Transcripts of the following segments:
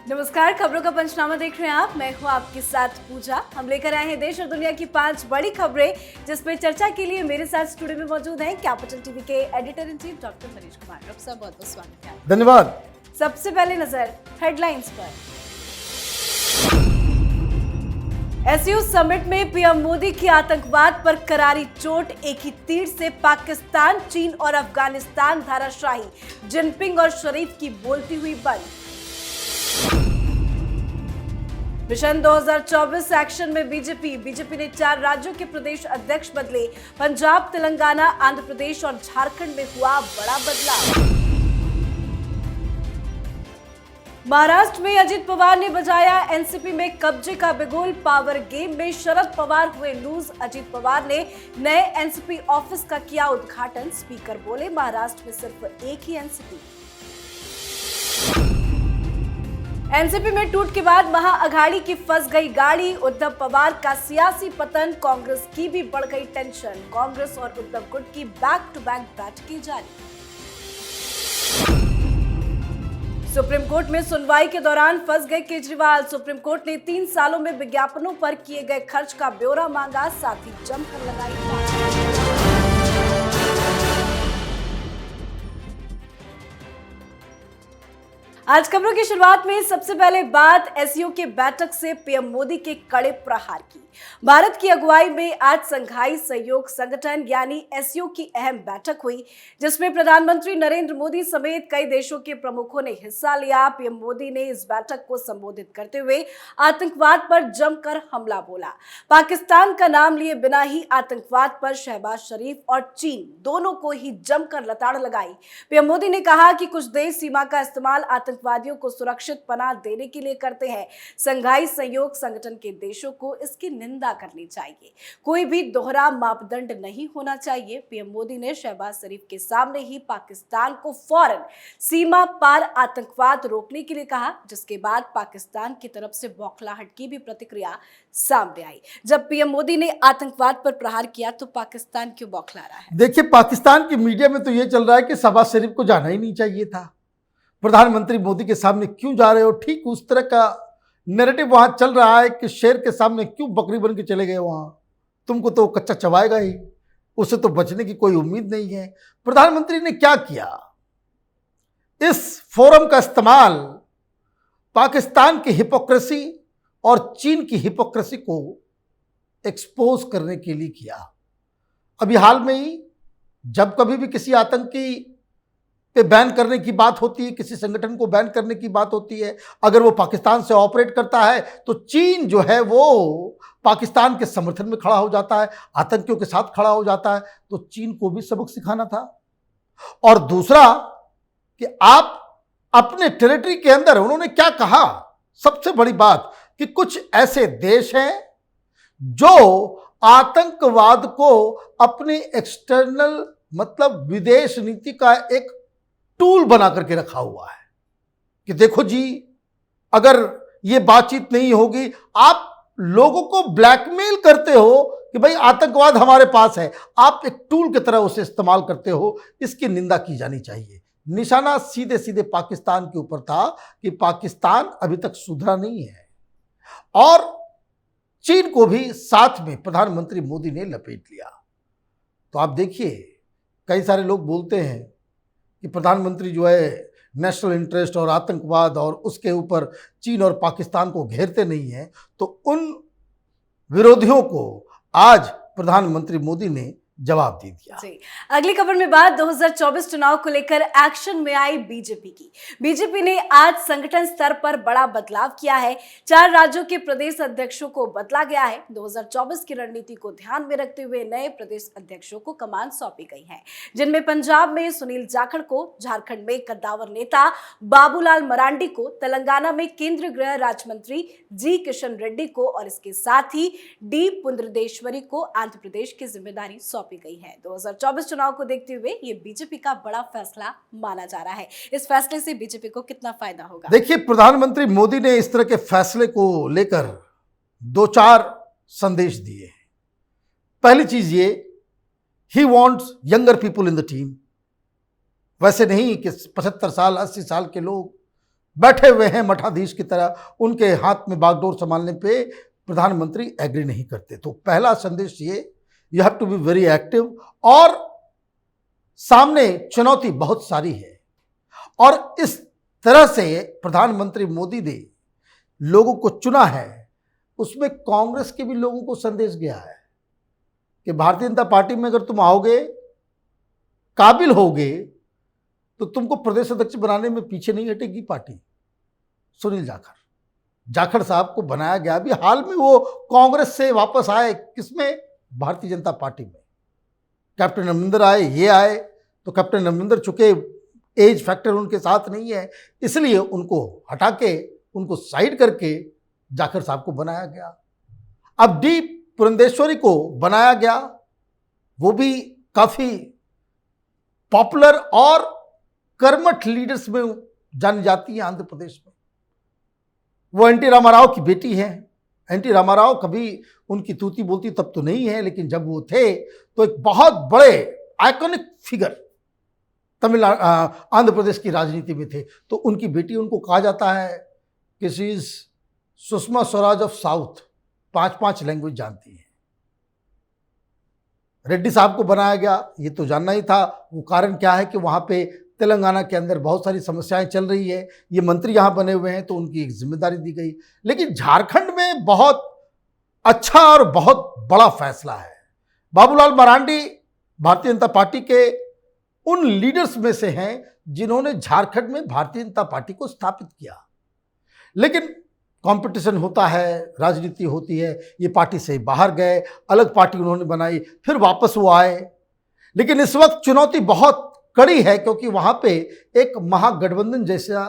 नमस्कार, खबरों का पंचनामा देख रहे हैं आप। मैं हूं आपके साथ पूजा। हम लेकर आए हैं देश और दुनिया की 5 बड़ी खबरें, जिसपे चर्चा के लिए मेरे साथ स्टूडियो में मौजूद हैं कैपिटल टीवी के editor in chief doctor Manish Kumar. Doctor साहब, बहुत बहुत स्वागत है। धन्यवाद। सबसे पहले नजर हेडलाइंस पर। एससीओ समिट में पीएम मोदी की आतंकवाद पर करारी चोट, एक ही तीर से पाकिस्तान, चीन और अफगानिस्तान धाराशाही, जिनपिंग और शरीफ की बोलती हुई बंद। मिशन 2024 एक्शन में बीजेपी ने 4 राज्यों के प्रदेश अध्यक्ष बदले। पंजाब, तेलंगाना, आंध्र प्रदेश और झारखंड में हुआ बड़ा बदलाव। महाराष्ट्र में अजित पवार ने बजाया एनसीपी में कब्जे का बिगुल। पावर गेम में शरद पवार हुए लूज। अजित पवार ने नए एनसीपी ऑफिस का किया उद्घाटन। स्पीकर बोले, महाराष्ट्र में सिर्फ एक ही एनसीपी। एनसीपी में टूट के बाद महाअघाड़ी की फंस गई गाड़ी। उद्धव पवार का सियासी पतन, कांग्रेस की भी बढ़ गई टेंशन। कांग्रेस और उद्धव गुट की बैक टू बैक बैठकें जारी। सुप्रीम कोर्ट में सुनवाई के दौरान फंस गए केजरीवाल। सुप्रीम कोर्ट ने 3 सालों में विज्ञापनों पर किए गए खर्च का ब्यौरा मांगा, साथ ही जमकर लगाई बात। आज खबरों की शुरुआत में सबसे पहले बात एससीओ की बैठक से पीएम मोदी के कड़े प्रहार की। भारत की अगुवाई में आज संघाई सहयोग संगठन यानी एससीओ की अहम बैठक हुई, जिसमें प्रधानमंत्री नरेंद्र मोदी समेत कई देशों के प्रमुखों ने हिस्सा लिया। पीएम मोदी ने इस बैठक को संबोधित करते हुए आतंकवाद पर जमकर हमला बोला। पाकिस्तान का नाम लिए बिना ही आतंकवाद पर शहबाज शरीफ और चीन दोनों को ही जमकर लताड़ लगाई। पीएम मोदी ने कहा कि कुछ देश सीमा का इस्तेमाल आतंकवादियों को सुरक्षित पनाह देने के लिए करते हैं। संघाई सहयोग संगठन के देशों को इसकी निंदा करनी चाहिए। कोई भी दोहरा मापदंड नहीं होना चाहिए। पीएम मोदी ने शहबाज शरीफ के सामने ही पाकिस्तान को फौरन सीमा पार आतंकवाद रोकने के लिए कहा, जिसके बाद पाकिस्तान की तरफ से बौखलाहट की भी प्रतिक्रिया सामने आई। जब पीएम मोदी ने आतंकवाद पर प्रहार किया तो पाकिस्तान क्यों बौखला रहा है? देखिए, पाकिस्तान की मीडिया में तो ये चल रहा है कि शहबाज शरीफ को जाना ही नहीं चाहिए था। प्रधानमंत्री मोदी के सामने क्यों जा रहे हो? ठीक उस तरह का नैरेटिव वहां चल रहा है कि शेर के सामने क्यों बकरी बन के चले गए वहां, तुमको तो कच्चा चबाएगा ही, उससे तो बचने की कोई उम्मीद नहीं है। प्रधानमंत्री ने क्या किया? इस फोरम का इस्तेमाल पाकिस्तान की हिपोक्रेसी और चीन की हिपोक्रेसी को एक्सपोज करने के लिए किया। अभी हाल में ही जब कभी भी किसी आतंकी पे बैन करने की बात होती है, किसी संगठन को बैन करने की बात होती है, अगर वो पाकिस्तान से ऑपरेट करता है तो चीन जो है वो पाकिस्तान के समर्थन में खड़ा हो जाता है, आतंकियों के साथ खड़ा हो जाता है। तो चीन को भी सबक सिखाना था। और दूसरा कि आप अपने टेरिटरी के अंदर, उन्होंने क्या कहा, सबसे बड़ी बात कि कुछ ऐसे देश हैं जो आतंकवाद को अपनी एक्सटर्नल मतलब विदेश नीति का एक टूल बना करके रखा हुआ है कि देखो जी, अगर ये बातचीत नहीं होगी, आप लोगों को ब्लैकमेल करते हो कि भाई आतंकवाद हमारे पास है, आप एक टूल की तरह उसे इस्तेमाल करते हो, इसकी निंदा की जानी चाहिए। निशाना सीधे सीधे पाकिस्तान के ऊपर था कि पाकिस्तान अभी तक सुधरा नहीं है, और चीन को भी साथ में प्रधानमंत्री मोदी ने लपेट लिया। तो आप देखिए, कई सारे लोग बोलते हैं कि प्रधानमंत्री जो है नेशनल इंटरेस्ट और आतंकवाद और उसके ऊपर चीन और पाकिस्तान को घेरते नहीं हैं, तो उन विरोधियों को आज प्रधानमंत्री मोदी ने जवाब दे दिया। जी। अगली खबर में बात 2024 चुनाव को लेकर एक्शन में आई बीजेपी की। बीजेपी ने आज संगठन स्तर पर बड़ा बदलाव किया है। 4 राज्यों के प्रदेश अध्यक्षों को बदला गया है। 2024 की रणनीति को ध्यान में रखते हुए नए प्रदेश अध्यक्षों को कमान सौंपी गई है, जिनमें पंजाब में सुनील जाखड़ को, झारखंड में कद्दावर नेता बाबूलाल मरांडी को, तेलंगाना में केंद्रीय गृह राज्य मंत्री जी किशन रेड्डी को और इसके साथ ही डी पुंद्रदेश्वरी को आंध्र प्रदेश की जिम्मेदारी सौंपी गई है। 2024 चुनाव को देखते हुए ये बीजेपी का बड़ा फैसला माना जा रहा है। इस फैसले से बीजेपी को कितना फायदा होगा? देखिए, प्रधानमंत्री मोदी ने इस तरह के फैसले को लेकर 2-4 संदेश दिए। पहली चीज ये, he wants younger people in the team. वैसे नहीं कि 75 साल 80 साल के लोग बैठे हुए हैं मठाधीश की तरह, उनके हाथ में बागडोर संभालने पे प्रधानमंत्री एग्री नहीं करते। तो पहला संदेश ये, you have to be very active. और सामने चुनौती बहुत सारी है और इस तरह से प्रधानमंत्री मोदी ने लोगों को चुना है, उसमें कांग्रेस के भी लोगों को संदेश गया है कि भारतीय जनता पार्टी में अगर तुम आओगे, काबिल होगे, तो तुमको प्रदेश अध्यक्ष बनाने में पीछे नहीं हटेगी पार्टी। सुनील जाखड़ साहब को बनाया गया। अभी हाल में वो कांग्रेस से वापस आए, किसमें? भारतीय जनता पार्टी में। कैप्टन अमरिंदर आए, ये आए, तो कैप्टन अमरिंदर चुके एज फैक्टर उनके साथ नहीं है, इसलिए उनको हटा के, उनको साइड करके जाखड़ साहब को बनाया गया। अब डी पुरंदेश्वरी को बनाया गया, वो भी काफी पॉपुलर और कर्मठ लीडर्स में जानी जाती है आंध्र प्रदेश में। वो एनटी रामाराव की बेटी है। एनटी रामाराव कभी उनकी तूती बोलती तब तो नहीं है, लेकिन जब वो थे तो एक बहुत बड़े आइकॉनिक फिगर आंध्र प्रदेश की राजनीति में थे। तो उनकी बेटी, उनको कहा जाता है कि she is Sushma Swaraj of south, 5 language जानती है। रेड्डी साहब को बनाया गया, ये तो जानना ही था। वो कारण क्या है कि वहाँ पे तेलंगाना के अंदर बहुत सारी समस्याएं चल रही है, ये मंत्री यहाँ बने हुए हैं तो उनकी एक जिम्मेदारी दी गई। लेकिन झारखंड में बहुत अच्छा और बहुत बड़ा फैसला है। बाबूलाल मरांडी भारतीय जनता पार्टी के उन लीडर्स में से हैं जिन्होंने झारखंड में भारतीय जनता पार्टी को स्थापित किया। लेकिन कंपटीशन होता है, राजनीति होती है, ये पार्टी से बाहर गए, अलग पार्टी उन्होंने बनाई, फिर वापस वो आए। लेकिन इस वक्त चुनौती बहुत कड़ी है, क्योंकि वहां पे एक महागठबंधन जैसा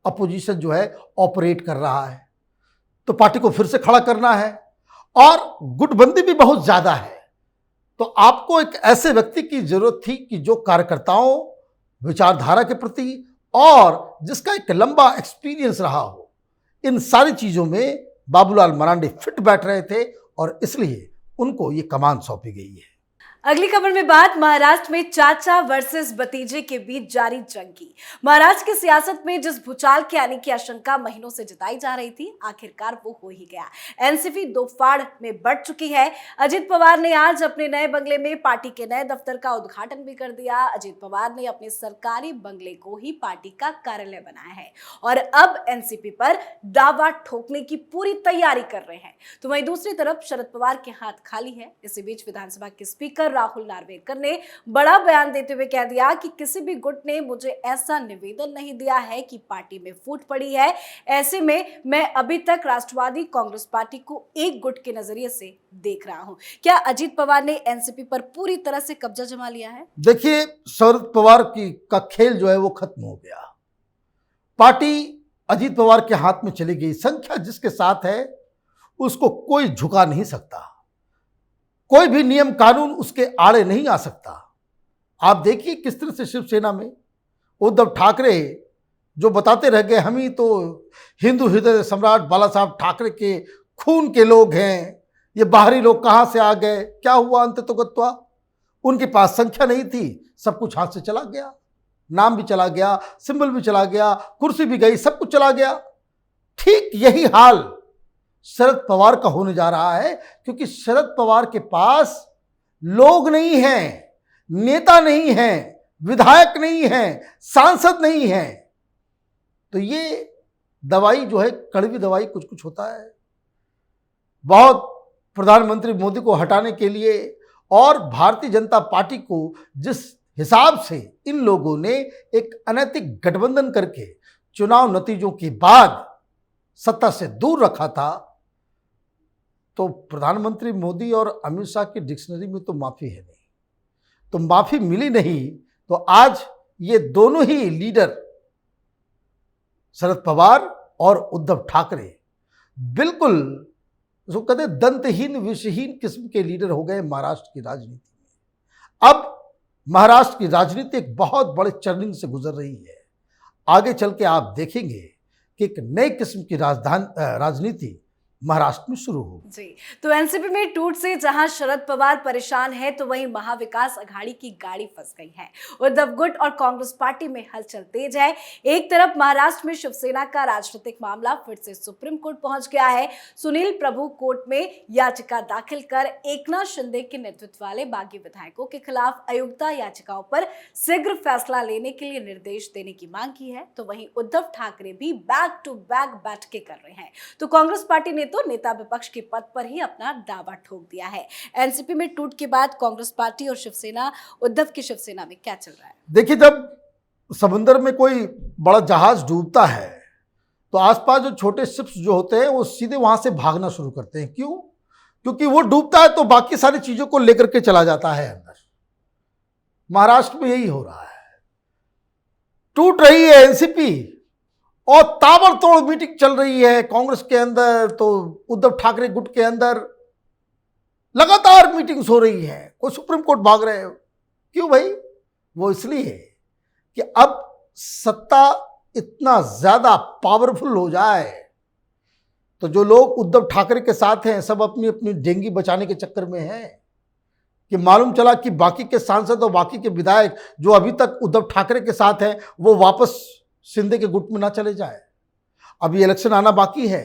अपोजिशन जो है ऑपरेट कर रहा है। तो पार्टी को फिर से खड़ा करना है और गुटबंदी भी बहुत ज्यादा है। तो आपको एक ऐसे व्यक्ति की जरूरत थी कि जो कार्यकर्ताओं, विचारधारा के प्रति और जिसका एक लंबा एक्सपीरियंस रहा हो, इन सारी चीजों में बाबूलाल मरांडी फिट बैठ रहे थे और इसलिए उनको ये कमान सौंपी गई है। अगली खबर में बात महाराष्ट्र में चाचा वर्सेस भतीजे के बीच जारी जंग की। महाराष्ट्र की सियासत में जिस भूचाल के आने की आशंका महीनों से जताई जा रही थी, आखिरकार वो हो ही गया। एनसीपी दो फाड़ में बढ़ चुकी है। अजित पवार ने आज अपने नए बंगले में पार्टी के नए दफ्तर का उद्घाटन भी कर दिया। अजित पवार ने अपने सरकारी बंगले को ही पार्टी का कार्यालय बनाया है और अब एनसीपी पर दावा ठोकने की पूरी तैयारी कर रहे हैं। तो वहीं दूसरी तरफ शरद पवार के हाथ खाली है। इसी बीच विधानसभा के स्पीकर राहुल नार्वेकर ने बड़ा बयान देते हुए कह दिया कि किसी भी गुट ने मुझे ऐसा निवेदन नहीं दिया है कि पार्टी में फूट पड़ी है। ऐसे में मैं अभी तक राष्ट्रवादी कांग्रेस पार्टी को एक गुट के नजरिए से देख रहा हूं। क्या अजीत पवार ने एनसीपी पर पूरी तरह से कब्जा जमा लिया है? देखिए, शरद पवार का खेल जो है वो खत्म हो गया। पार्टी अजीत पवार के हाथ में चली गई। संख्या जिसके साथ है उसको कोई झुका नहीं सकता, कोई भी नियम कानून उसके आड़े नहीं आ सकता। आप देखिए किस तरह से शिवसेना में उद्धव ठाकरे जो बताते रह गए, हम ही तो हिंदू हृदय सम्राट बाला साहब ठाकरे के खून के लोग हैं, ये बाहरी लोग कहां से आ गए। क्या हुआ अंत तो गत्वा? उनके पास संख्या नहीं थी, सब कुछ हाथ से चला गया, नाम भी चला गया, सिंबल भी चला गया, कुर्सी भी गई, सब कुछ चला गया। ठीक यही हाल शरद पवार का होने जा रहा है, क्योंकि शरद पवार के पास लोग नहीं हैं, नेता नहीं हैं, विधायक नहीं हैं, सांसद नहीं हैं। तो ये दवाई जो है, कड़वी दवाई कुछ कुछ होता है। बहुत प्रधानमंत्री मोदी को हटाने के लिए और भारतीय जनता पार्टी को जिस हिसाब से इन लोगों ने एक अनैतिक गठबंधन करके चुनाव नतीजों के बाद सत्ता से दूर रखा था, तो प्रधानमंत्री मोदी और अमित शाह की डिक्शनरी में तो माफी है नहीं। तो माफी मिली नहीं, तो आज ये दोनों ही लीडर शरद पवार और उद्धव ठाकरे बिल्कुल उसको कहते हैं दंतहीन विषहीन किस्म के लीडर हो गए महाराष्ट्र की राजनीति में। अब महाराष्ट्र की राजनीति एक बहुत बड़े चर्निंग से गुजर रही है। आगे चल के आप देखेंगे कि एक नए किस्म की राजनीति महाराष्ट्र में शुरू होगी। जी, तो एनसीपी में टूट से जहां शरद पवार परेशान है तो वहीं महाविकास अघाड़ी की गाड़ी फंस गई है। उद्धव गुट और कांग्रेस पार्टी में हलचल तेज है। एक तरफ महाराष्ट्र में शिवसेना का राजनीतिक मामला फिर से सुप्रीम कोर्ट पहुंच गया है। सुनील प्रभु कोर्ट में याचिका दाखिल कर एकनाथ शिंदे के नेतृत्व वाले बागी विधायकों के खिलाफ अयोग्यता याचिकाओं पर शीघ्र फैसला लेने के लिए निर्देश देने की मांग की है। तो वहीं उद्धव ठाकरे भी बैक टू बैक बैठकें कर रहे हैं। तो कांग्रेस पार्टी ने तो नेता विपक्ष के पद पर ही अपना दावा ठोक दिया है। एनसीपी में टूट के बाद कांग्रेस पार्टी और शिवसेना, उद्धव की शिवसेना में क्या चल रहा है? देखिए, जब समुद्र में कोई बड़ा जहाज डूबता है तो आसपास जो छोटे शिप्स जो होते हैं वो सीधे वहां से भागना शुरू करते हैं। क्यों? क्योंकि वो डूबता है तो बाकी सारी चीजों को लेकर के चला जाता है अंदर। महाराष्ट्र में यही हो रहा है। टूट रही है एनसीपी और ताबड़तोड़ मीटिंग चल रही है कांग्रेस के अंदर, तो उद्धव ठाकरे गुट के अंदर लगातार मीटिंग्स हो रही है। कोई सुप्रीम कोर्ट भाग रहे हो। क्यों भाई? वो इसलिए कि अब सत्ता इतना ज्यादा पावरफुल हो जाए तो जो लोग उद्धव ठाकरे के साथ हैं सब अपनी अपनी डेंगी बचाने के चक्कर में हैं कि मालूम चला कि बाकी के सांसद और बाकी के विधायक जो अभी तक उद्धव ठाकरे के साथ हैं वो वापस शिंदे के गुट में ना चले जाए। अभी इलेक्शन आना बाकी है,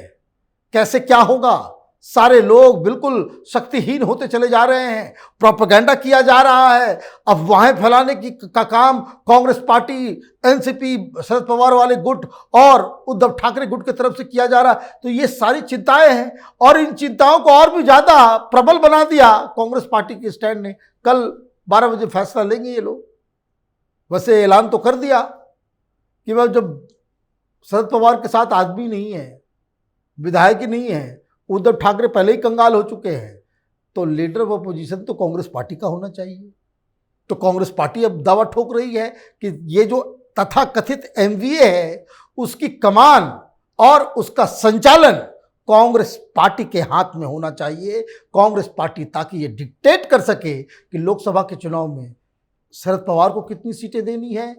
कैसे क्या होगा? सारे लोग बिल्कुल शक्तिहीन होते चले जा रहे हैं, प्रोपेगेंडा किया जा रहा है, अफवाहें फैलाने का काम कांग्रेस पार्टी, एनसीपी, शरद पवार वाले गुट और उद्धव ठाकरे गुट की तरफ से किया जा रहा है। तो ये सारी चिंताएं हैं और इन चिंताओं को और भी ज्यादा प्रबल बना दिया कांग्रेस पार्टी के स्टैंड ने। कल 12 बजे फैसला लेंगे ये लोग। वैसे ऐलान तो कर दिया कि वह जब शरद पवार के साथ आदमी नहीं है, विधायक ही नहीं है, उद्धव ठाकरे पहले ही कंगाल हो चुके हैं, तो लीडर ऑफ अपोजिशन तो कांग्रेस पार्टी का होना चाहिए। तो कांग्रेस पार्टी अब दावा ठोक रही है कि ये जो तथाकथित एमवीए है उसकी कमान और उसका संचालन कांग्रेस पार्टी के हाथ में होना चाहिए। कांग्रेस पार्टी ताकि ये डिक्टेट कर सके कि लोकसभा के चुनाव में शरद पवार को कितनी सीटें देनी है,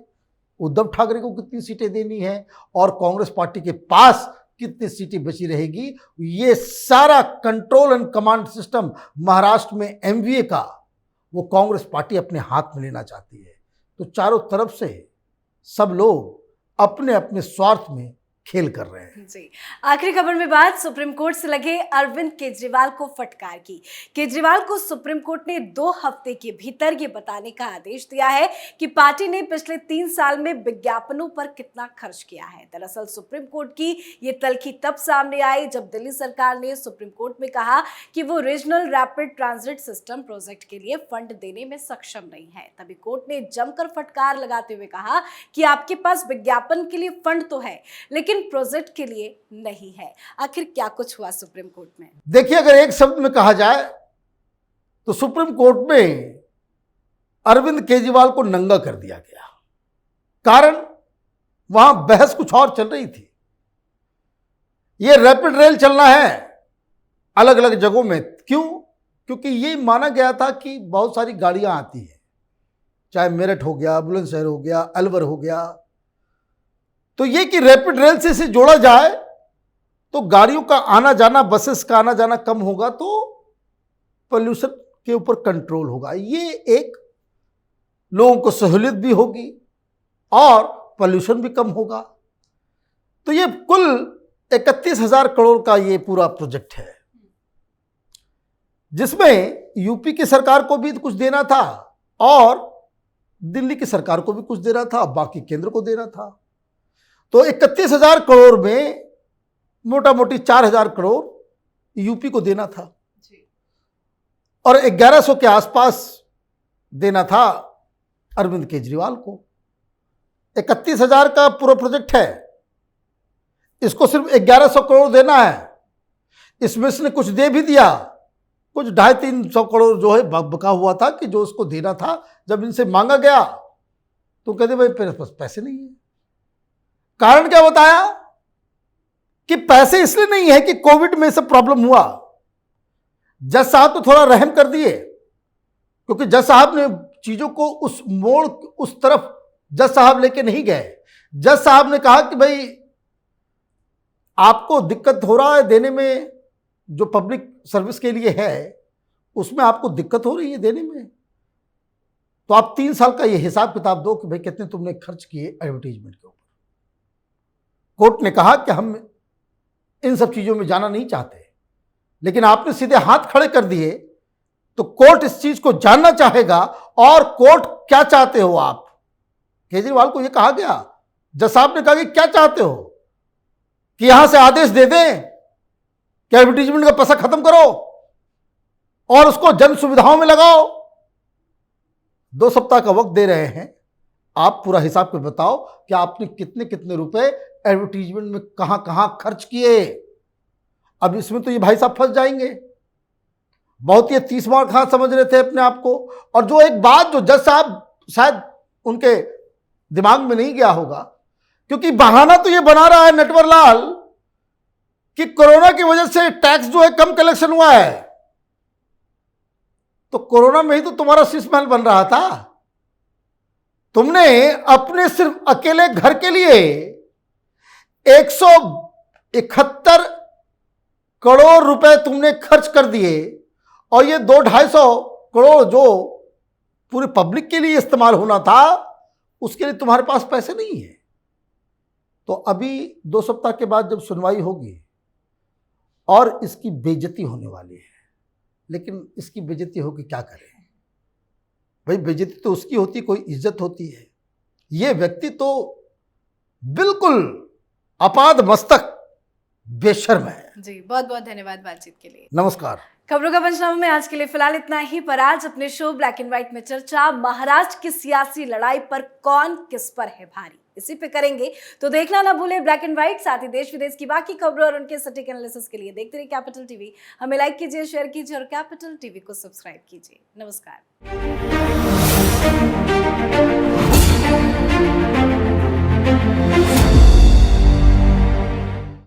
उद्धव ठाकरे को कितनी सीटें देनी है और कांग्रेस पार्टी के पास कितनी सीटें बची रहेगी। ये सारा control and command system Maharashtra में एमवीए का वो कांग्रेस पार्टी अपने हाथ में लेना चाहती है। तो चारों तरफ से सब लोग अपने अपने स्वार्थ में खेल कर रहे हैं। जी, आखिरी खबर में बात सुप्रीम कोर्ट से लगे अरविंद केजरीवाल को फटकार की। केजरीवाल को सुप्रीम कोर्ट ने 2 हफ्ते के भीतर ये बताने का आदेश दिया है कि पार्टी ने पिछले 3 साल में विज्ञापनों पर कितना खर्च किया है। दरअसल सुप्रीम कोर्ट की ये तल्खी तब सामने आई जब दिल्ली सरकार ने सुप्रीम कोर्ट में कहा कि वो regional rapid transit system project के लिए फंड देने में सक्षम नहीं है। तभी कोर्ट ने जमकर फटकार लगाते हुए कहा कि आपके पास विज्ञापन के लिए फंड तो है लेकिन प्रोजेक्ट के लिए नहीं है। आखिर क्या कुछ हुआ सुप्रीम कोर्ट में? देखिए, अगर एक शब्द में कहा जाए तो सुप्रीम कोर्ट में अरविंद केजरीवाल को नंगा कर दिया गया। कारण वहां बहस कुछ और चल रही थी। यह रैपिड रेल चलना है अलग अलग जगहों में। क्यों? क्योंकि ये माना गया था कि बहुत सारी गाड़ियां आती हैं, चाहे मेरठ हो गया, बुलंदशहर हो गया, अलवर हो गया, तो ये कि रैपिड रेल से इसे जोड़ा जाए तो गाड़ियों का आना जाना, बसेस का आना जाना कम होगा तो पोल्यूशन के ऊपर कंट्रोल होगा। ये एक लोगों को सहूलियत भी होगी और पोल्यूशन भी कम होगा। तो ये कुल 31,000 करोड़ का ये पूरा प्रोजेक्ट है जिसमें यूपी की सरकार को भी कुछ देना था और दिल्ली की सरकार को भी कुछ देना था, बाकी केंद्र को देना था। तो 31,000 करोड़ में मोटा मोटी 4,000 करोड़ यूपी को देना था और 1100 के आसपास देना था अरविंद केजरीवाल को। 31,000 का पूरा प्रोजेक्ट है, इसको सिर्फ 1100 करोड़ देना है। इसमें इसने कुछ दे भी दिया, कुछ 250-300 करोड़ जो है बका हुआ था कि जो उसको देना था। जब इनसे मांगा गया तो कहते भाई मेरे पास पैसे नहीं है। कारण क्या बताया कि पैसे इसलिए नहीं है कि कोविड में सब प्रॉब्लम हुआ। जज साहब तो थोड़ा रहम कर दिए क्योंकि जज साहब ने चीजों को उस मोड़ उस तरफ जज साहब लेके नहीं गए। जज साहब ने कहा कि भाई आपको दिक्कत हो रहा है देने में जो पब्लिक सर्विस के लिए है उसमें आपको दिक्कत हो रही है देने में, तो आप 3 साल का ये हिसाब किताब दो कि भाई कितने तुमने खर्च किए एडवर्टीजमेंट के ऊपर। कोर्ट ने कहा कि हम इन सब चीजों में जाना नहीं चाहते, लेकिन आपने सीधे हाथ खड़े कर दिए, तो कोर्ट इस चीज को जानना चाहेगा। और कोर्ट क्या चाहते हो आप? केजरीवाल को यह कहा गया, जज साहब ने कहा कि क्या चाहते हो कि यहां से आदेश दे दें कि एडवर्टीजमेंट का पैसा खत्म करो और उसको जन सुविधाओं में लगाओ। 2 सप्ताह का वक्त दे रहे हैं, आप पूरा हिसाब पे बताओ कि आपने कितने कितने रुपए एडवर्टीजमेंट में कहां कहां खर्च किए। अब इसमें तो ये भाई साहब फंस जाएंगे, बहुत ही 30 मार खां समझ रहे थे अपने आप को। और जो एक बात जो जज साहब शायद उनके दिमाग में नहीं गया होगा, क्योंकि बहाना तो ये बना रहा है नटवर लाल कि कोरोना की वजह से टैक्स जो है कम कलेक्शन हुआ है, तो कोरोना में ही तो तुम्हारा शीश महल बन रहा था। तुमने अपने सिर्फ अकेले घर के लिए 171 करोड़ रुपए तुमने खर्च कर दिए, और ये 200-250 करोड़ जो पूरे पब्लिक के लिए इस्तेमाल होना था उसके लिए तुम्हारे पास पैसे नहीं है। तो अभी 2 सप्ताह के बाद जब सुनवाई होगी और इसकी बेइज्जती होने वाली है, लेकिन इसकी बेइज्जती होगी क्या करें भाई? बेइज्जती तो उसकी होती, कोई इज्जत होती है। ये व्यक्ति तो बिल्कुल अपाद मस्तक बेशर्म है। जी, बहुत बहुत धन्यवाद बातचीत के लिए। नमस्कार। खबरों का पंचनामा में आज के लिए फिलहाल इतना ही, पर आज अपने शो ब्लैक एंड व्हाइट में चर्चा महाराष्ट्र की सियासी लड़ाई पर कौन किस पर है भारी, इसी पे करेंगे। तो देखना ना भूलें ब्लैक एंड व्हाइट, साथ ही देश विदेश की बाकी खबरों और उनके सटीक एनालिसिस के लिए देखते रहिए कैपिटल टीवी। हमें लाइक कीजिए, शेयर कीजिए और कैपिटल टीवी को सब्सक्राइब कीजिए। नमस्कार।